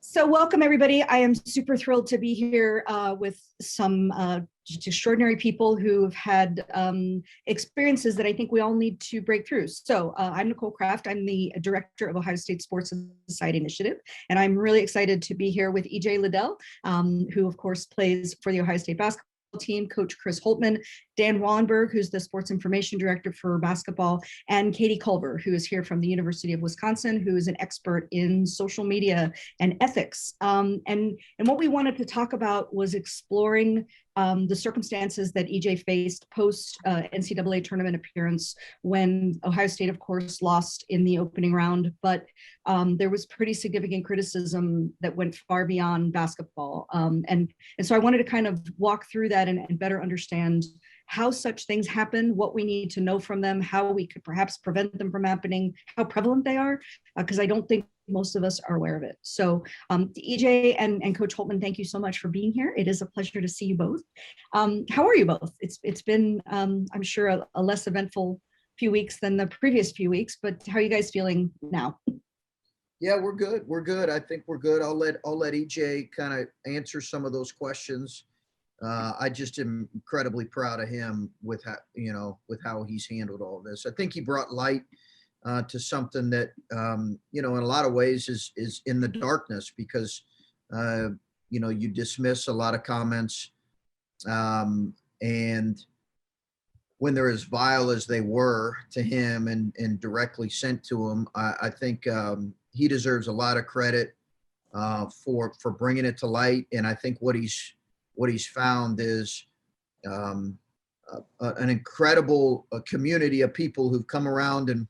So welcome everybody. I am super thrilled to be here with some just extraordinary people who've had experiences that I think we all need to break through. So I'm Nicole Kraft. I'm the director of Ohio State Sports Society Initiative, and I'm really excited to be here with EJ Liddell, who of course plays for the Ohio State basketball team, Coach Chris Holtman, Dan Wallenberg, who's the sports information director for basketball, and Katie Culver, who is here from the University of Wisconsin, who is an expert in social media and ethics. And what we wanted to talk about was exploring the circumstances that EJ faced post NCAA tournament appearance when Ohio State, of course, lost in the opening round, but there was pretty significant criticism that went far beyond basketball. And so I wanted to kind of walk through that and better understand how such things happen, what we need to know from them, how we could perhaps prevent them from happening, how prevalent they are, because I don't think most of us are aware of it. So EJ and Coach Holtman, thank you so much for being here. It is a pleasure to see you both. How are you both? It's been, I'm sure, a less eventful few weeks than the previous few weeks, but how are you guys feeling now? Yeah, we're good. We're good. I think we're good. I'll let EJ kind of answer some of those questions. I just am incredibly proud of him with how he's handled all of this. I think he brought light to something that in a lot of ways is in the darkness because you dismiss a lot of comments, and when they're as vile as they were to him and directly sent to him, I think he deserves a lot of credit for bringing it to light. And I think what he's found is an incredible community of people who've come around and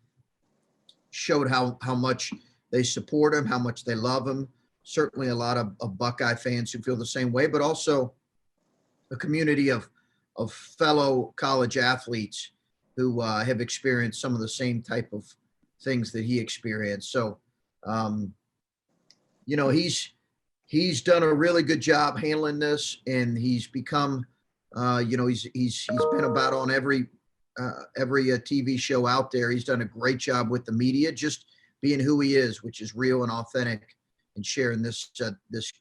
showed how much they support him, how much they love him. Certainly a lot of Buckeye fans who feel the same way, but also a community of fellow college athletes who have experienced some of the same type of things that he experienced. So, he's done a really good job handling this, and he's become, he's been about on every TV show out there. He's done a great job with the media, just being who he is, which is real and authentic, and sharing this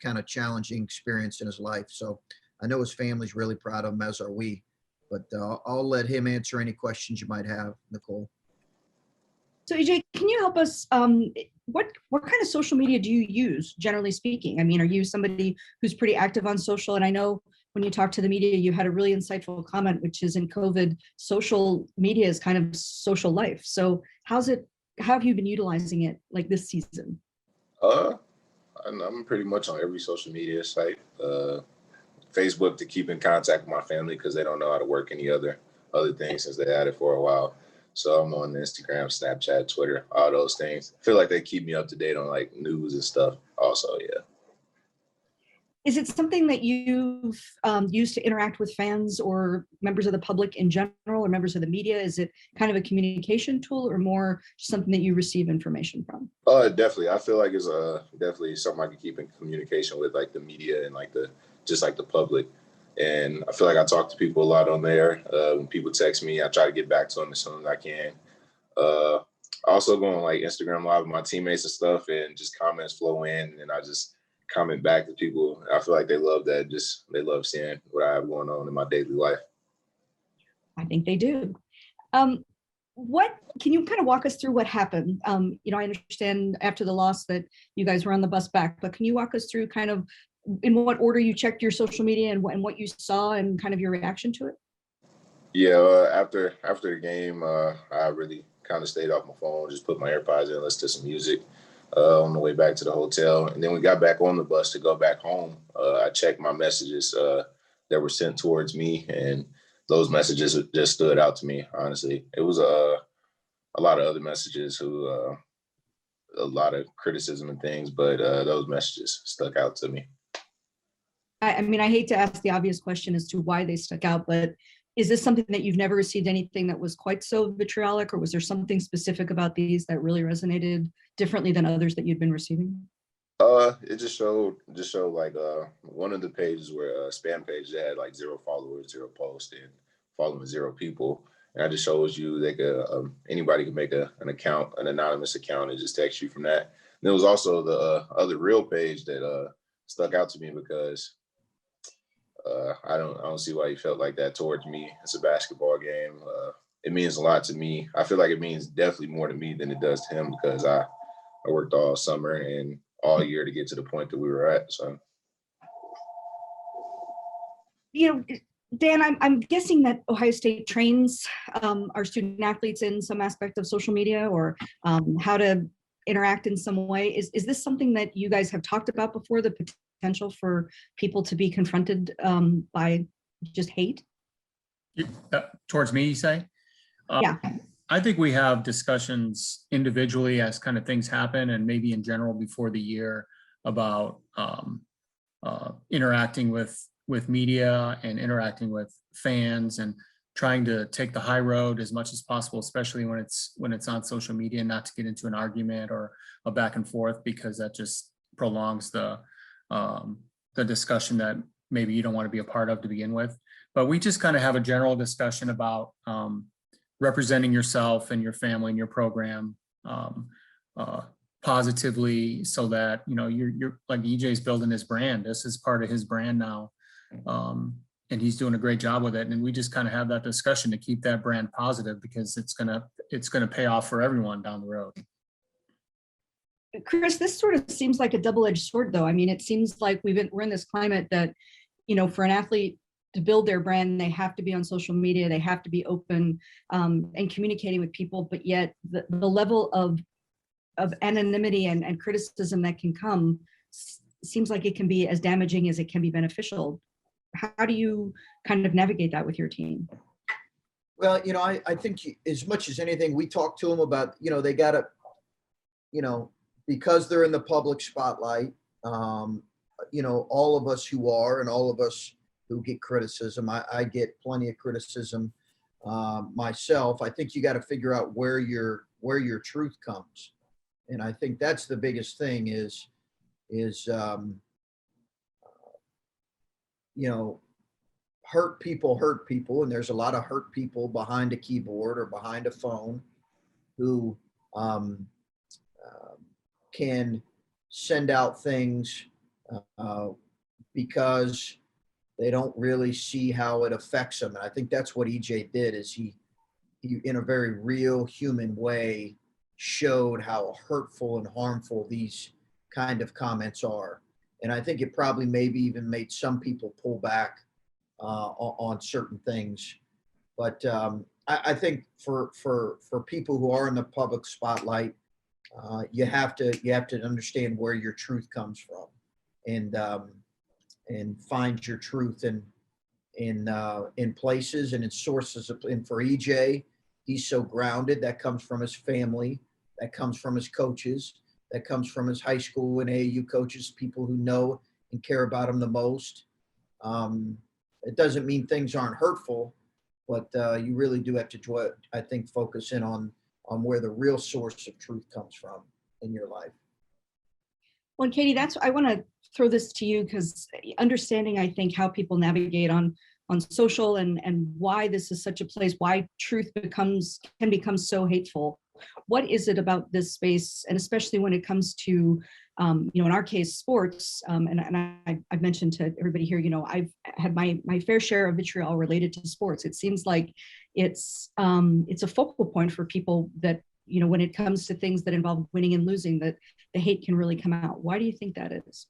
kind of challenging experience in his life. So I know his family's really proud of him, as are we. But I'll let him answer any questions you might have, Nicole. So EJ, can you help us? What kind of social media do you use, generally speaking? I mean, are you somebody who's pretty active on social? And I know when you talk to the media, you had a really insightful comment, which is in COVID, social media is kind of social life. So how have you been utilizing it like this season? I'm pretty much on every social media site. Facebook to keep in contact with my family because they don't know how to work any other things since they had it for a while. So I'm on Instagram, Snapchat, Twitter, all those things. I feel like they keep me up to date on like news and stuff also, yeah. Is it something that you've used to interact with fans or members of the public in general or members of the media? Is it kind of a communication tool or more something that you receive information from? Definitely. I feel like it's definitely something I can keep in communication with like the media and like the public. And I feel like I talk to people a lot on there. When people text me, I try to get back to them as soon as I can. I also go on like Instagram Live with my teammates and stuff, and just comments flow in, and I just comment back to people. I feel like they love that. They love seeing what I have going on in my daily life. I think they do. What can you kind of walk us through what happened? I understand after the loss that you guys were on the bus back, but can you walk us through kind of in what order you checked your social media and what you saw and kind of your reaction to it? Yeah, after the game, I really kind of stayed off my phone, just put my AirPods in, listened to some music on the way back to the hotel. And then we got back on the bus to go back home. I checked my messages that were sent towards me, and those messages just stood out to me, honestly. It was a lot of other messages a lot of criticism and things, but those messages stuck out to me. I mean, I hate to ask the obvious question as to why they stuck out, but is this something that you've never received anything that was quite so vitriolic, or was there something specific about these that really resonated differently than others that you'd been receiving? It just showed like one of the pages were a spam page that had like 0 followers, 0 posts, and following 0 people. And that just shows you they could anybody could make an account, an anonymous account, and just text you from that. there was also the other real page that stuck out to me because I don't see why he felt like that towards me. It's a basketball game. It means a lot to me. I feel like it means definitely more to me than it does to him because I worked all summer and all year to get to the point that we were at. So, You know, Dan, I'm guessing that Ohio State trains our student athletes in some aspect of social media or how to interact in some way. Is this something that you guys have talked about before, the potential for people to be confronted by just hate? Towards me, you say? Yeah. I think we have discussions individually as kind of things happen and maybe in general before the year about interacting with media and interacting with fans and trying to take the high road as much as possible, especially when it's on social media, not to get into an argument or a back and forth, because that just prolongs the discussion that maybe you don't want to be a part of to begin with. But we just kind of have a general discussion about representing yourself and your family and your program positively, so that you're like EJ's building his brand. This is part of his brand now, and he's doing a great job with it. And we just kind of have that discussion to keep that brand positive, because it's gonna pay off for everyone down the road. Chris, this sort of seems like a double-edged sword, though. I mean, it seems like we're in this climate that, for an athlete to build their brand, they have to be on social media, they have to be open and communicating with people, but yet the level of anonymity and criticism that can come seems like it can be as damaging as it can be beneficial. How do you kind of navigate that with your team? Well, I think as much as anything, we talk to them about, they got to, because they're in the public spotlight, all of us who are and all of us who get criticism, I get plenty of criticism myself. I think you got to figure out where your truth comes. And I think that's the biggest thing is hurt people. And there's a lot of hurt people behind a keyboard or behind a phone who can send out things because they don't really see how it affects them. And I think that's what EJ did, is he in a very real human way showed how hurtful and harmful these kind of comments are. And I think it probably maybe even made some people pull back on certain things. But I think for people who are in the public spotlight, you have to understand where your truth comes from, and find your truth in places and in sources. And for EJ, he's so grounded. That comes from his family, that comes from his coaches, that comes from his high school and AAU coaches, people who know and care about him the most. It doesn't mean things aren't hurtful, but you really do have to, I think, focus in on where the real source of truth comes from in your life. Well, Katie, I want to throw this to you, because understanding, I think, how people navigate on social and why this is such a place, why truth can become so hateful. What is it about this space, and especially when it comes to, in our case, sports, and I've mentioned to everybody here, I've had my fair share of vitriol related to sports. It seems like it's a focal point for people that, when it comes to things that involve winning and losing, that the hate can really come out. Why do you think that is?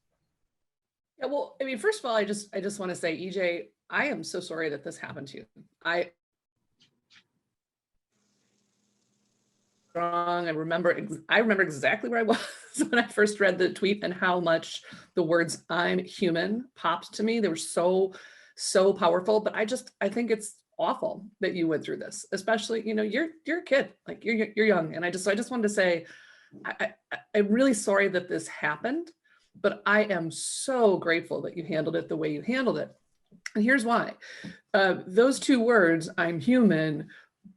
Yeah, well, I mean, first of all, I just want to say, EJ, I am so sorry that this happened to you. I remember exactly where I was when I first read the tweet, and how much the words "I'm human" popped to me. They were so powerful. But I think it's awful that you went through this, especially, you're a kid, like you're young. And I just wanted to say, I'm really sorry that this happened, but I am so grateful that you handled it the way you handled it. And here's why. Those two words, "I'm human,"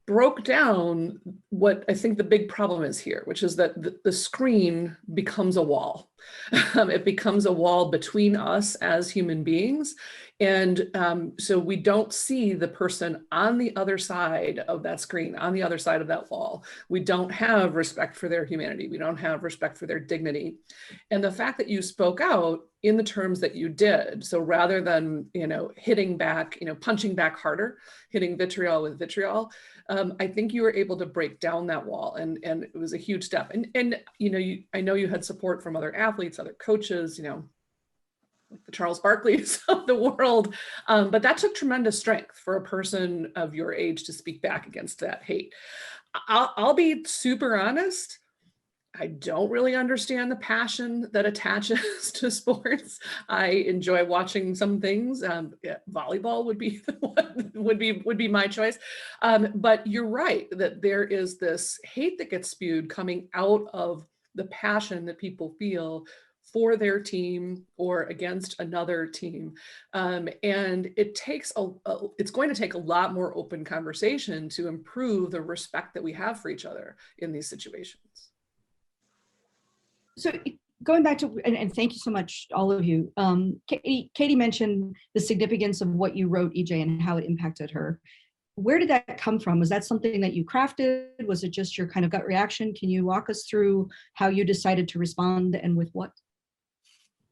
broke down what I think the big problem is here, which is that the screen becomes a wall. It becomes a wall between us as human beings. And so we don't see the person on the other side of that screen, on the other side of that wall. We don't have respect for their humanity. We don't have respect for their dignity. And the fact that you spoke out in the terms that you did, so rather than, hitting back, punching back harder, hitting vitriol with vitriol, I think you were able to break down that wall, and it was a huge step. And I know you had support from other athletes, other coaches, the Charles Barkleys of the world. But that took tremendous strength for a person of your age to speak back against that hate. I'll be super honest. I don't really understand the passion that attaches to sports. I enjoy watching some things. Volleyball would be would be my choice. But you're right that there is this hate that gets spewed coming out of the passion that people feel for their team or against another team. And it takes it's going to take a lot more open conversation to improve the respect that we have for each other in these situations. So going back to, and thank you so much, all of you. Katie mentioned the significance of what you wrote, EJ, and how it impacted her. Where did that come from? Was that something that you crafted? Was it just your kind of gut reaction? Can you walk us through how you decided to respond and with what?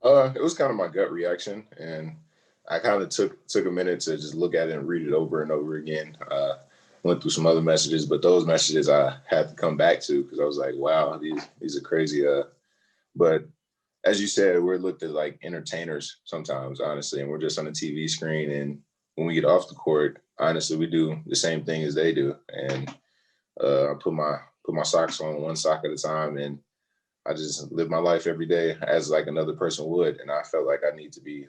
It was kind of my gut reaction, and I kind of took a minute to just look at it and read it over and over again. Went through some other messages, but those messages I had to come back to because I was like, wow, these are crazy. But as you said, we're looked at like entertainers sometimes, honestly, and we're just on the TV screen. And when we get off the court, honestly, we do the same thing as they do. And I put my socks on one sock at a time, and I just live my life every day as like another person would. And I felt like I need to be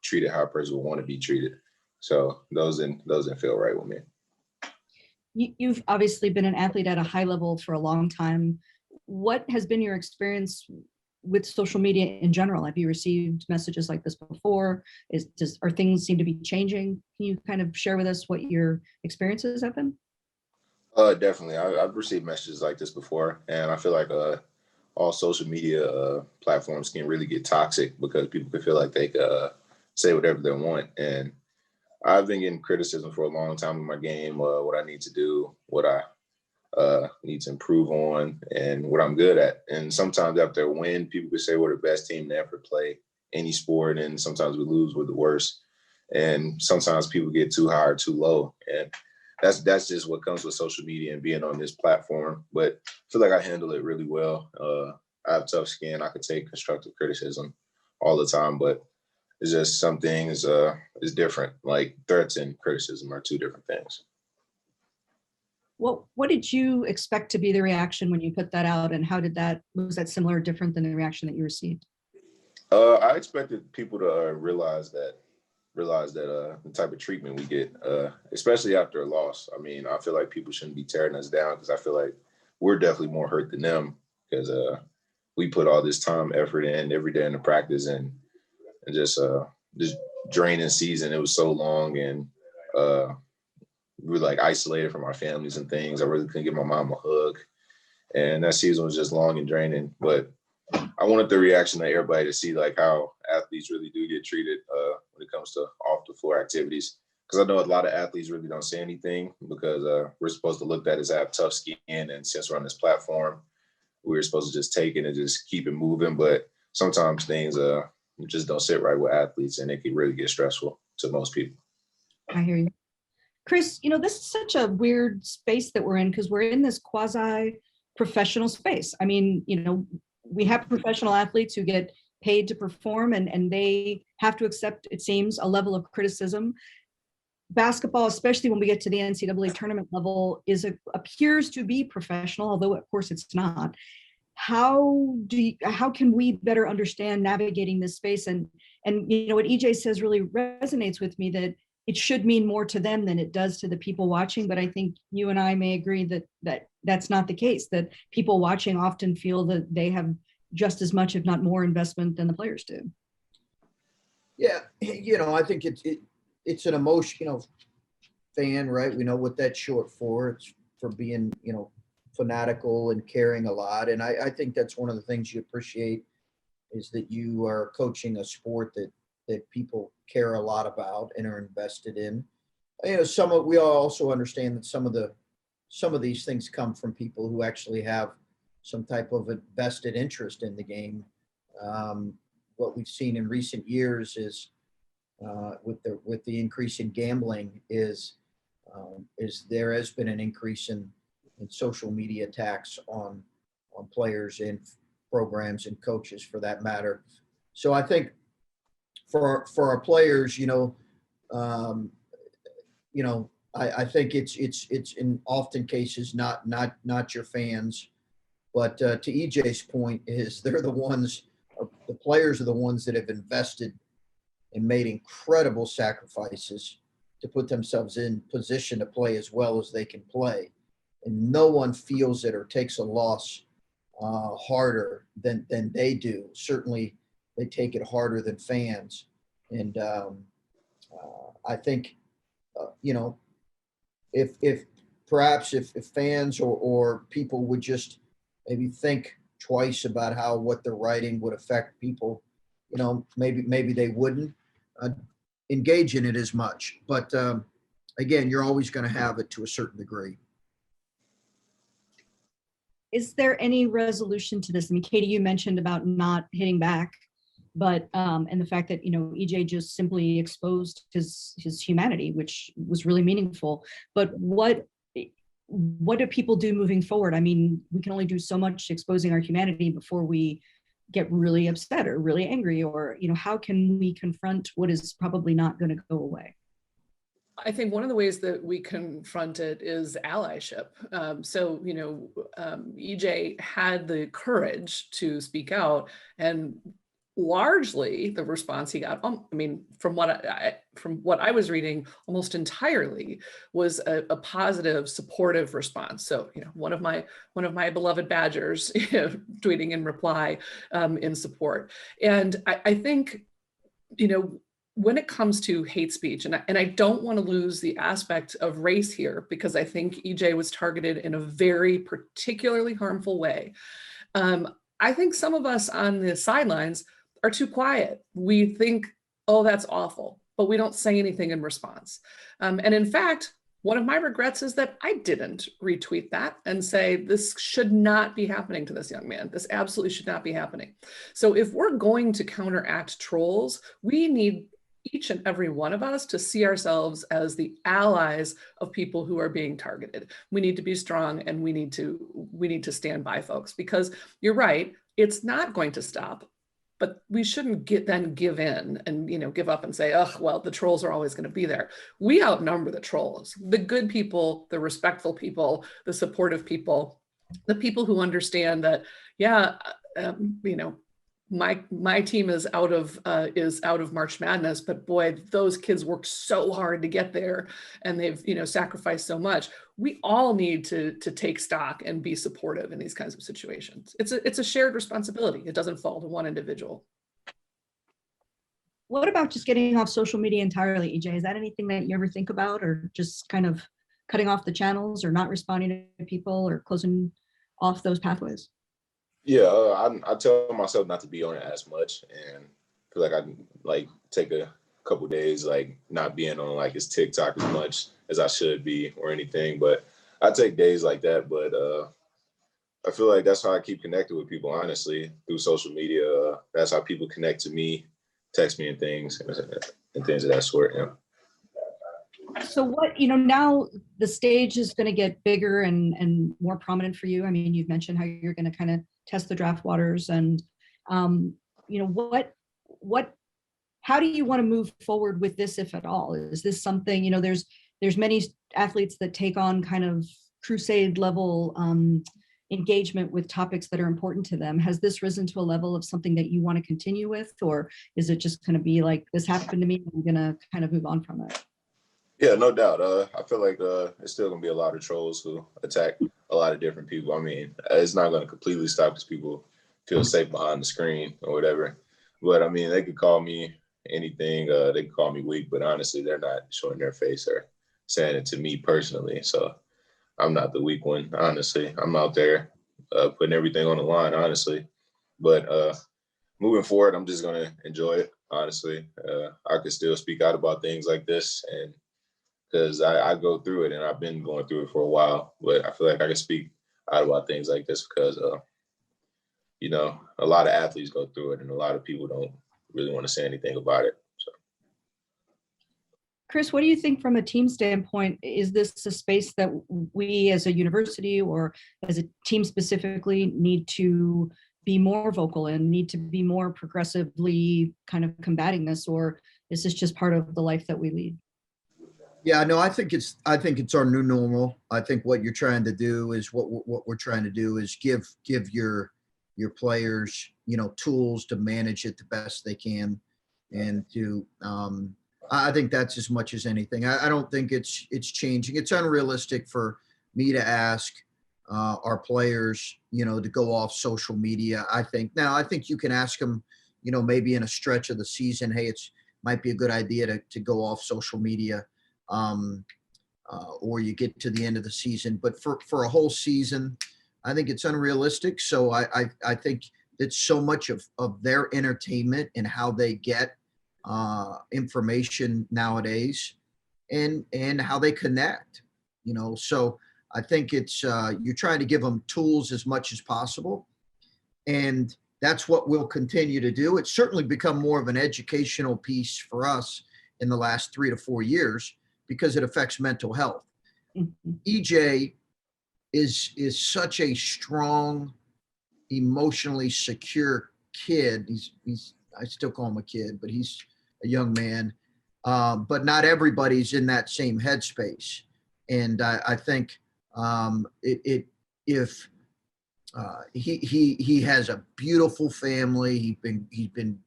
treated how a person would want to be treated. So those didn't feel right with me. You've obviously been an athlete at a high level for a long time. What has been your experience with social media in general? Have you received messages like this before? Are things seem to be changing? Can you kind of share with us what your experiences have been? Definitely. I've received messages like this before, and I feel like all social media platforms can really get toxic because people can feel like they can say whatever they want. And I've been getting criticism for a long time in my game, what I need to do, what I need to improve on, and what I'm good at. And sometimes after a win, people could say we're the best team to ever play any sport, and sometimes we lose, we're the worst. And sometimes people get too high or too low. And that's just what comes with social media and being on this platform. But I feel like I handle it really well. I have tough skin. I could take constructive criticism all the time, but it's just some things is different. Like threats and criticism are two different things. What did you expect to be the reaction when you put that out, and was that similar or different than the reaction that you received? I expected people to realize that the type of treatment we get, especially after a loss. I mean, I feel like people shouldn't be tearing us down because I feel like we're definitely more hurt than them because we put all this time, effort in every day in the practice and just draining season. It was so long, and we were like isolated from our families and things. I really couldn't give my mom a hug, and that season was just long and draining. But I wanted the reaction of everybody to see like how athletes really do get treated when it comes to off the floor activities. Because I know a lot of athletes really don't say anything because we're supposed to look at as have tough skin, and since we're on this platform, we're supposed to just take it and just keep it moving. But sometimes things just don't sit right with athletes, and it can really get stressful to most people. I hear you. Chris, this is such a weird space that we're in because we're in this quasi-professional space. I mean, we have professional athletes who get paid to perform and they have to accept, it seems, a level of criticism. Basketball, especially when we get to the NCAA tournament level, appears to be professional, although of course it's not. How can we better understand navigating this space? And what EJ says really resonates with me, that it should mean more to them than it does to the people watching. But I think you and I may agree that that's not the case, that people watching often feel that they have just as much, if not more, investment than the players do. Yeah, I think it's an emotional fan, right? We know what that's short for. It's for being, fanatical and caring a lot. And I think that's one of the things you appreciate is that you are coaching a sport that that people care a lot about and are invested in. You know, we all also understand that some of these things come from people who actually have some type of a vested interest in the game. What we've seen in recent years is with the increase in gambling is there has been an increase in social media attacks on players and programs and coaches for that matter. So I think for our players, I think it's in often cases not your fans, but to EJ's point is the players are the ones that have invested and made incredible sacrifices to put themselves in position to play as well as they can play. And no one feels it or takes a loss harder than they do. Certainly they take it harder than fans. And I think, if perhaps if fans or people would just maybe think twice about what they're writing would affect people, maybe they wouldn't engage in it as much. But again, you're always going to have it to a certain degree. Is there any resolution to this? I mean, Katie, you mentioned about not hitting back, but and the fact that EJ just simply exposed his humanity, which was really meaningful. But what do people do moving forward? I mean, we can only do so much exposing our humanity before we get really upset or really angry, or how can we confront what is probably not going to go away? I think one of the ways that we confront it is allyship. EJ had the courage to speak out, and largely the response he got, from what I was reading, almost entirely was a positive, supportive response. So, one of my beloved Badgers, tweeting in reply in support. And I think, when it comes to hate speech, and I don't want to lose the aspect of race here, because I think EJ was targeted in a very particularly harmful way. I think some of us on the sidelines are too quiet. We think, oh, that's awful, but we don't say anything in response. And in fact, one of my regrets is that I didn't retweet that and say, this should not be happening to this young man. This absolutely should not be happening. So if we're going to counteract trolls, we need each and every one of us to see ourselves as the allies of people who are being targeted. We need to be strong, and we need to stand by folks, because you're right, it's not going to stop. But we shouldn't then give in and give up and say, oh, well, the trolls are always going to be there. We outnumber the trolls, the good people, the respectful people, the supportive people, the people who understand that, my team is out of March Madness, but boy, those kids worked so hard to get there, and they've sacrificed so much. We all need to take stock and be supportive in these kinds of situations. It's a shared responsibility. It doesn't fall to one individual. What about just getting off social media entirely, EJ? Is that anything that you ever think about, or just kind of cutting off the channels, or not responding to people, or closing off those pathways? Yeah, I tell myself not to be on it as much, and feel like I take a couple days not being on his TikTok as much as I should be or anything. But I take days like that. But I feel like that's how I keep connected with people, honestly, through social media. That's how people connect to me, text me and things of that sort. Yeah. So what, now the stage is going to get bigger and more prominent for you. I mean, you've mentioned how you're going to kind of test the draft waters, and how do you want to move forward with this, if at all? Is this something, there's many athletes that take on kind of crusade level engagement with topics that are important to them. Has this risen to a level of something that you want to continue with, or is it just going to be like, this happened to me, I'm going to kind of move on from it? Yeah, no doubt. I feel like it's still going to be a lot of trolls who attack a lot of different people. I mean, it's not going to completely stop because people feel safe behind the screen or whatever. But I mean, they could call me anything. They could call me weak, but honestly, they're not showing their face or saying it to me personally. So I'm not the weak one, honestly. I'm out there putting everything on the line, honestly. But moving forward, I'm just gonna enjoy it. Honestly, I could still speak out about things like this, and because I go through it, and I've been going through it for a while. But I feel like I can speak out about things like this because, you know, a lot of athletes go through it, and a lot of people don't really want to say anything about it. So. Chris, what do you think from a team standpoint? Is this a space that we as a university or as a team specifically need to be more vocal in, need to be more progressively kind of combating this, or is this just part of the life that we lead? Yeah, no, I think it's our new normal. I think what you're trying to do is what we're trying to do is give your players, you know, tools to manage it the best they can, and to I think that's as much as anything. I don't think it's changing. It's unrealistic for me to ask our players, you know, to go off social media. I think you can ask them, you know, maybe in a stretch of the season, hey, might be a good idea to go off social media, or you get to the end of the season. But for a whole season, I think it's unrealistic. So I think that so much of their entertainment and how they get information nowadays, and how they connect, you know. So I think it's you're trying to give them tools as much as possible, and that's what we'll continue to do. It's certainly become more of an educational piece for us in the last 3 to 4 years because it affects mental health. Mm-hmm. EJ is such a strong, emotionally secure kid. He's I still call him a kid, but he's a young man. But not everybody's in that same headspace, and I think if he has a beautiful family. He's been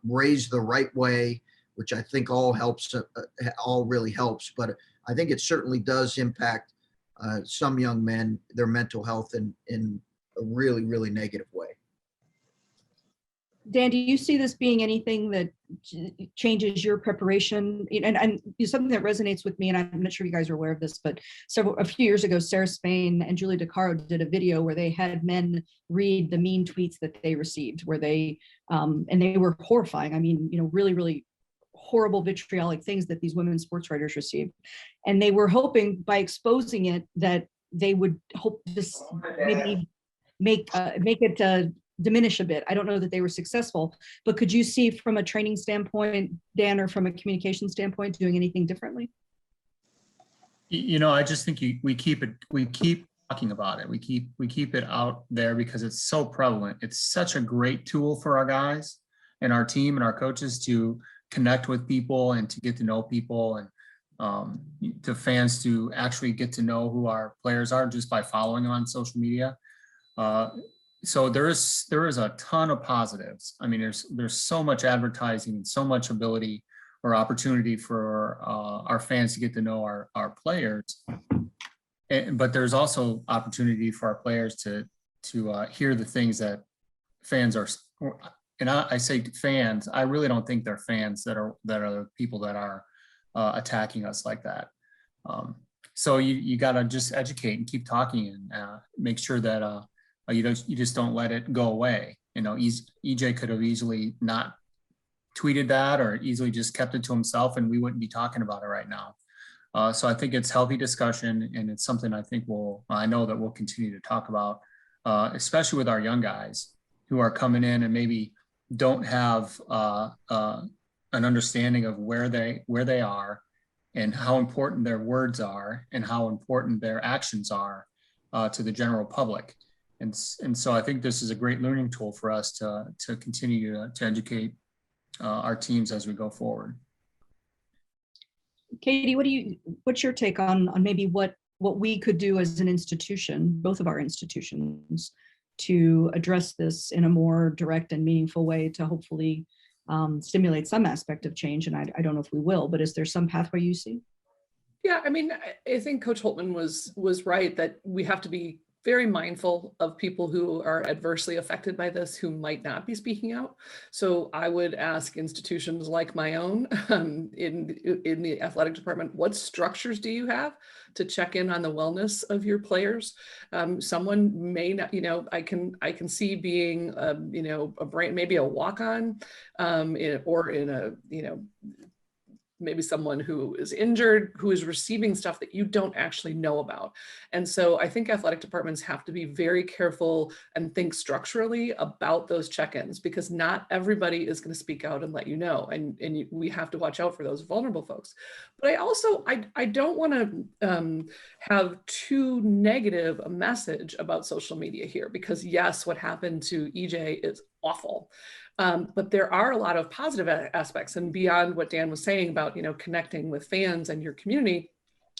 raised the right way, which I think all helps. All really helps. But I think it certainly does impact some young men, their mental health in a really, really negative way. Dan, do you see this being anything that changes your preparation? And something that resonates with me, and I'm not sure you guys are aware of this, but a few years ago, Sarah Spain and Julie DeCaro did a video where they had men read the mean tweets that they received, where they and they were horrifying. I mean, really, really horrible vitriolic things that these women sports writers received. And they were hoping by exposing it that they would hope this maybe make it diminish a bit. I don't know that they were successful, but could you see from a training standpoint, Dan, or from a communication standpoint, doing anything differently? I just think we keep talking about it. We keep it out there because it's so prevalent. It's such a great tool for our guys and our team and our coaches to connect with people and to get to know people, and to fans to actually get to know who our players are just by following them on social media. So there is a ton of positives. I mean, there's so much advertising and so much ability or opportunity for our fans to get to know our players. But there's also opportunity for our players to hear the things that fans are. And I say fans, I really don't think they're fans that are the people that are attacking us like that. So you got to just educate and keep talking and make sure that you just don't let it go away. EJ could have easily not tweeted that or easily just kept it to himself, and we wouldn't be talking about it right now. So I think it's healthy discussion, and it's something I know that we'll continue to talk about, especially with our young guys who are coming in and maybe don't have an understanding of where they are and how important their words are and how important their actions are to the general public. And so I think this is a great learning tool for us to continue to educate our teams as we go forward. Katie, what's your take on maybe what we could do as an institution, both of our institutions, to address this in a more direct and meaningful way to hopefully stimulate some aspect of change? And I don't know if we will, but is there some pathway you see? Yeah, I mean, I think Coach Holtman was right that we have to be very mindful of people who are adversely affected by this, who might not be speaking out. So I would ask institutions like my own in the athletic department, what structures do you have to check in on the wellness of your players? Someone may not, I can see being, a brain, maybe a walk-on, or in a, maybe someone who is injured, who is receiving stuff that you don't actually know about. And so I think athletic departments have to be very careful and think structurally about those check-ins, because not everybody is going to speak out and let you know. And we have to watch out for those vulnerable folks. But I don't want to have too negative a message about social media here, because yes, what happened to EJ is awful. But there are a lot of positive aspects, and beyond what Dan was saying about, connecting with fans and your community,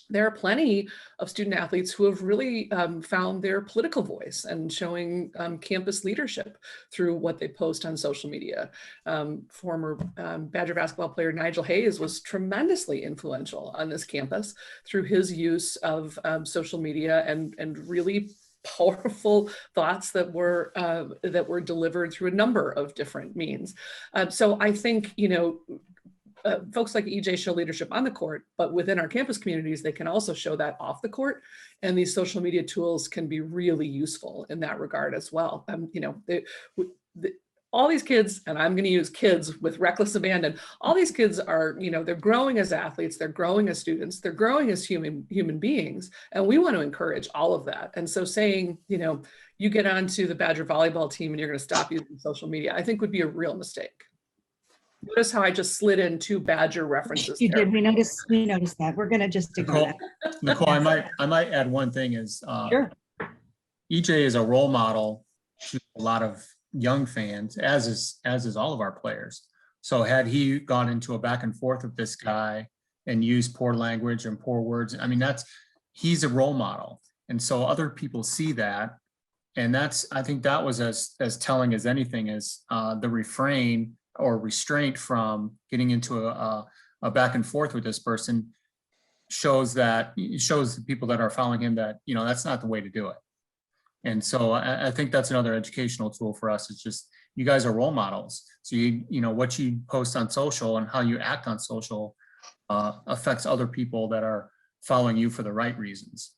there are plenty of student athletes who have really found their political voice and showing campus leadership through what they post on social media. Former Badger basketball player Nigel Hayes was tremendously influential on this campus through his use of social media and really powerful thoughts that were delivered through a number of different means. So I think, folks like EJ show leadership on the court, but within our campus communities, they can also show that off the court. And these social media tools can be really useful in that regard as well. All these kids, and I'm going to use kids with reckless abandon, all these kids are, they're growing as athletes, they're growing as students, they're growing as human beings. And we want to encourage all of that. And so saying, you get onto the Badger volleyball team and you're going to stop using social media, I think would be a real mistake. Notice how I just slid in 2 Badger references. You did. We noticed that. We're going to just ignore that. Nicole, I might add one thing is, Sure. EJ is a role model to a lot of young fans, as is all of our players. So had he gone into a back and forth with this guy and used poor language and poor words, I mean, he's a role model. And so other people see that. And I think that was as telling as anything, is the refrain or restraint from getting into a back and forth with this person shows the people that are following him that, that's not the way to do it. And so I think that's another educational tool for us. It's just, you guys are role models. So what you post on social and how you act on social affects other people that are following you for the right reasons.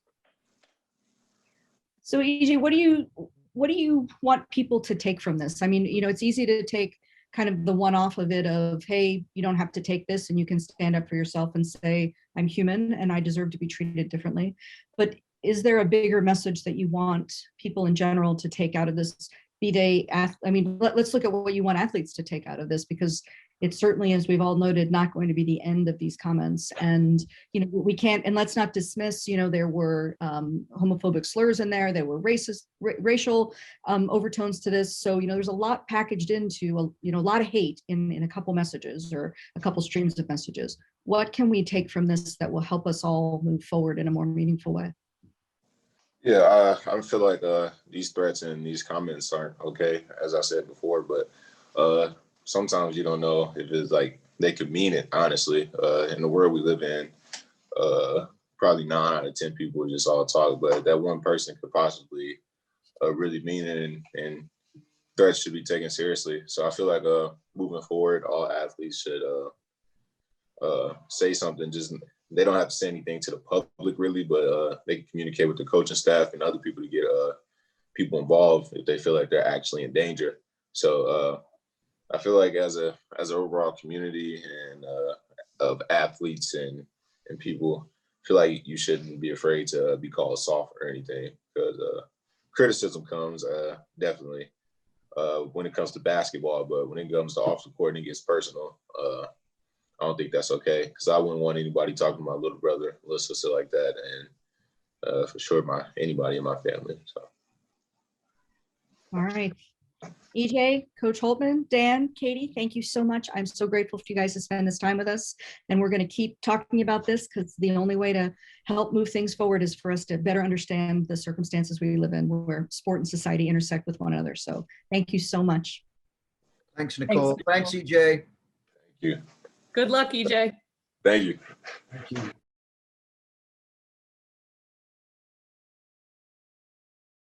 So EJ, what do you want people to take from this? I mean, it's easy to take kind of the one-off of it of, hey, you don't have to take this and you can stand up for yourself and say, I'm human and I deserve to be treated differently. But is there a bigger message that you want people in general to take out of this? Let's look at what you want athletes to take out of this, because it's certainly, as we've all noted, not going to be the end of these comments. And, we can't, and let's not dismiss, there were homophobic slurs in there. There were racial overtones to this. So, there's a lot packaged into, a lot of hate in a couple messages or a couple streams of messages. What can we take from this that will help us all move forward in a more meaningful way? Yeah, I feel like these threats and these comments aren't okay, as I said before, but sometimes you don't know if it's like they could mean it, honestly. In the world we live in, probably 9 out of 10 people just all talk, but that one person could possibly really mean it, and threats should be taken seriously. So I feel like moving forward, all athletes should say something. Just they don't have to say anything to the public really, but they can communicate with the coaching staff and other people to get people involved if they feel like they're actually in danger. So I feel like as an overall community and of athletes and people, I feel like you shouldn't be afraid to be called soft or anything, because criticism comes definitely when it comes to basketball, but when it comes to off the court and it gets personal, I don't think that's okay, because I wouldn't want anybody talking to my little brother, little sister like that, and for sure anybody in my family. So. All right. EJ, Coach Holtman, Dan, Katie, thank you so much. I'm so grateful for you guys to spend this time with us. And we're going to keep talking about this, because the only way to help move things forward is for us to better understand the circumstances we live in, where sport and society intersect with one another. So thank you so much. Thanks, Nicole. Thanks, EJ. Thank you. Good luck, EJ. Thank you. Thank you.